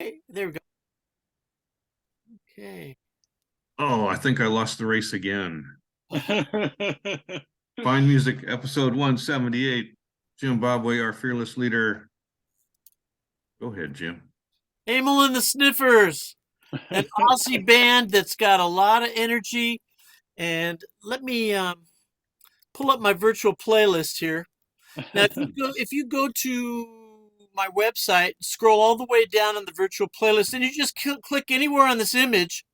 Okay, there we go. Okay. Oh, I think I lost the race again. Fine Music, episode 178. Jim Babwe, our fearless leader. Go ahead, Jim. Amyl and the Sniffers, an Aussie band that's got a lot of energy. And let me pull up my virtual playlist here. Now, if you go to my website, scroll all the way down on the virtual playlist, and you just click anywhere on this image,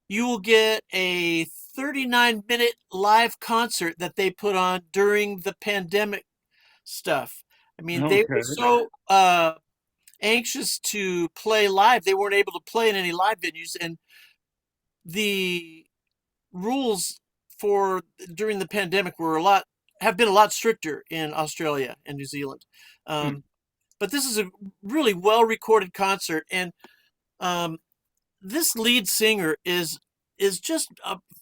you will get a 39-minute live concert that they put on during the pandemic stuff. I mean, they were Okay. so anxious to play live. They weren't able to play in any live venues, and the rules for during the pandemic were a lot have been a lot stricter in Australia and New Zealand. Hmm. But this is a really well recorded concert, and um, this lead singer is just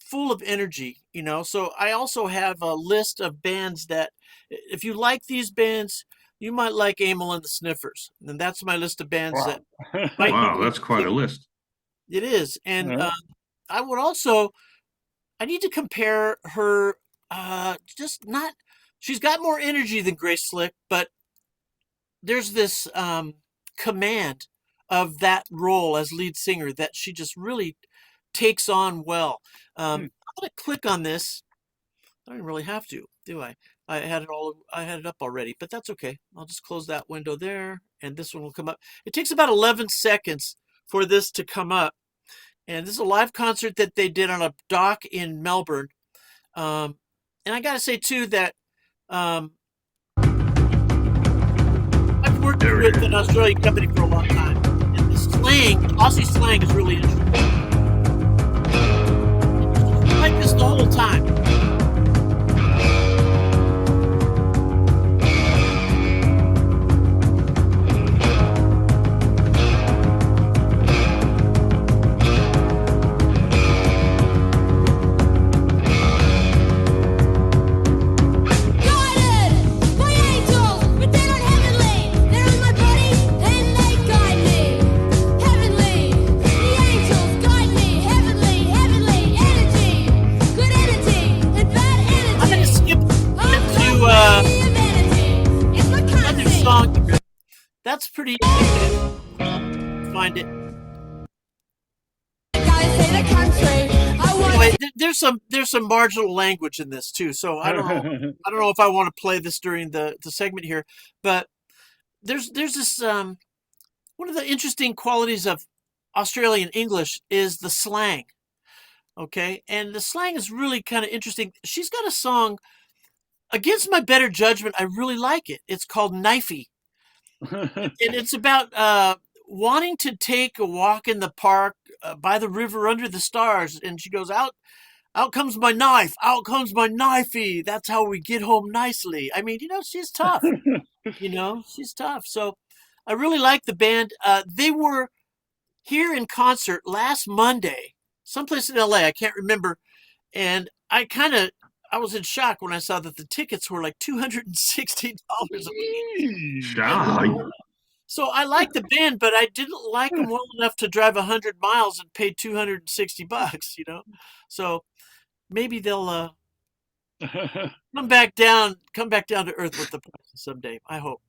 full of energy, you know. So I also have a list of bands that, if you like these bands, you might like Amyl and the Sniffers, and that's my list of bands Wow. that might be Wow, worth that's quite a checking. list. It is, and Yeah. I would also I need to compare her. Just not. She's got more energy than Grace Slick, but there's this command of that role as lead singer that she just really takes on well. Hmm. I'm gonna click on this. I don't really have to, do I? I had it up already, but that's okay. I'll just close that window there, and this one will come up. It takes about 11 seconds for this to come up, and this is a live concert that they did on a dock in Melbourne. Um, and I gotta say too that um, I've worked There with it an is. Australian company for a long time, and the slang, Aussie slang, is really interesting. Like this the whole time. Guided by angels, but they're not heavenly. They're on my body and they guide me. Heavenly, the angels guide me. Heavenly, heavenly energy, good energy and bad I'm gonna energy. skip Oh, to come free humanity. It's my another country. song here. That's pretty indicative. Find it. Gotta say the country. I Anyway, want there's some marginal language in this too, so I don't know if I want to play this during the segment here, but there's this one of the interesting qualities of Australian English is the slang. Okay, and the slang is really kind of interesting. She's got a song against my better judgment. I really like it. It's called Knifey, and it's about wanting to take a walk in the park by the river under the stars. And she goes, out comes my knife, out comes my knifey. That's how we get home nicely. I mean, she's tough. She's tough. So I really like the band. They were here in concert last Monday, someplace in LA. I can't remember. And I was in shock when I saw that the tickets were like $260 a piece. And Shah. so I like the band, but I didn't like them well enough to drive 100 miles and pay $260. So maybe they'll come back down to earth with the prices someday. I hope.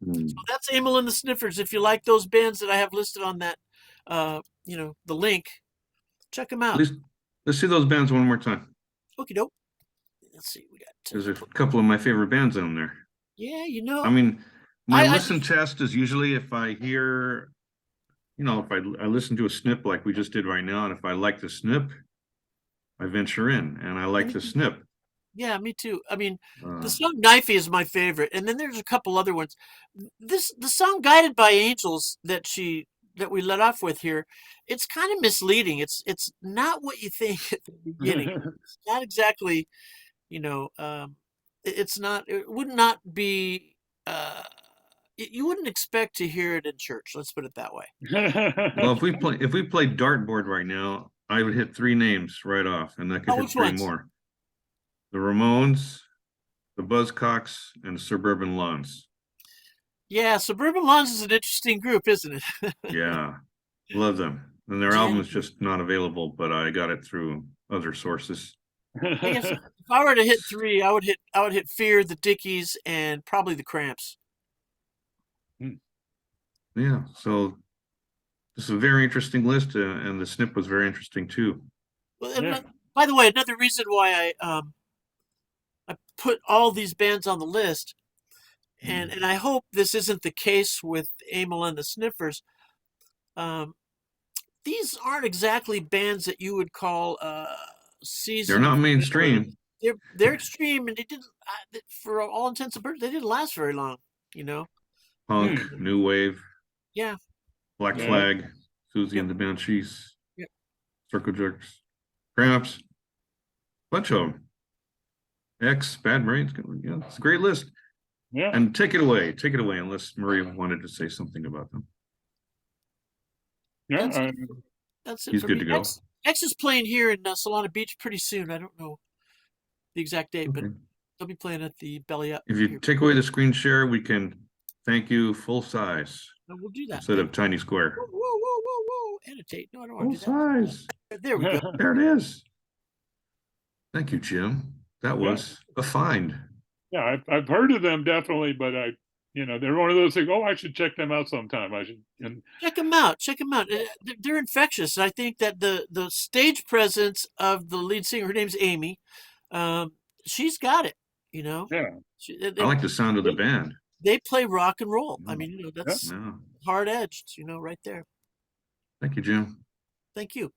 So Hmm. that's Amyl and the Sniffers. If you like those bands that I have listed on that, the link, check them out. Let's let's see those bands one more time. Okie doke. Let's see. We got. There's a couple of my favorite bands on there. Yeah, I mean, my I listen just test is usually if I hear, if I listen to a snip like we just did right now, and if I like the snip, I venture in, and I like the snip. yeah, me too. I mean, the Uh, song "Knifey" is my favorite, and then there's a couple other ones. The song "Guided by Angels" that we let off with here, it's kind of misleading. It's not what you think at the beginning. It's not exactly, it's not. It would not be. You wouldn't expect to hear it in church. Let's put it that way. well, if we played dartboard right now, I would hit three names right off, and I could Oh, hit which three ones? more: the Ramones, the Buzzcocks, and the Suburban Lawns. Yeah, Suburban Lawns is an interesting group, isn't it? Yeah, love them. And their Yeah. album is just not available, but I got it through other sources. I guess if I were to hit three, I would hit Fear, the Dickies, and probably the Cramps. Yeah, so this is a very interesting list, and the snip was very interesting too. Well, and Yeah. by the way, another reason why I put all these bands on the list, and I hope this isn't the case with Amyl and the Sniffers. These aren't exactly bands that you would call season. They're not mainstream. They're extreme, and they didn't, for all intents and purposes, they didn't last very long. You know. Punk, new wave, Yeah. Black Yeah. Flag, Susie Yep. and the Banshees, Yep. Circle Jerks, Cramps, bunch of them. X, Bad Brains. Yeah, it's a great list. Yeah. And take it away, unless Marie wanted to say something about them. Yeah. That's it He's for good me. to go. X is playing here in Solana Beach pretty soon. I don't know the exact date, but Okay. they'll be playing at the Belly Up. If you here. take away the screen share, we can thank you full size No, we'll do that. instead of tiny square. Whoa, whoa, whoa, whoa, whoa! Annotate. No, I don't want Full to do size. that. There we go. There it is. Thank you, Jim. That was a find. Yeah, I've heard of them definitely, but they're one of those things. Oh, I should check them out sometime. I should. And Check them out. Check them out. They're infectious. I think that the stage presence of the lead singer, her name's Amy, she's got it. You know. yeah, I like the sound of the band. They play rock and roll. I mean, that's No. hard edged. Right there. Thank you, Jim. Thank you.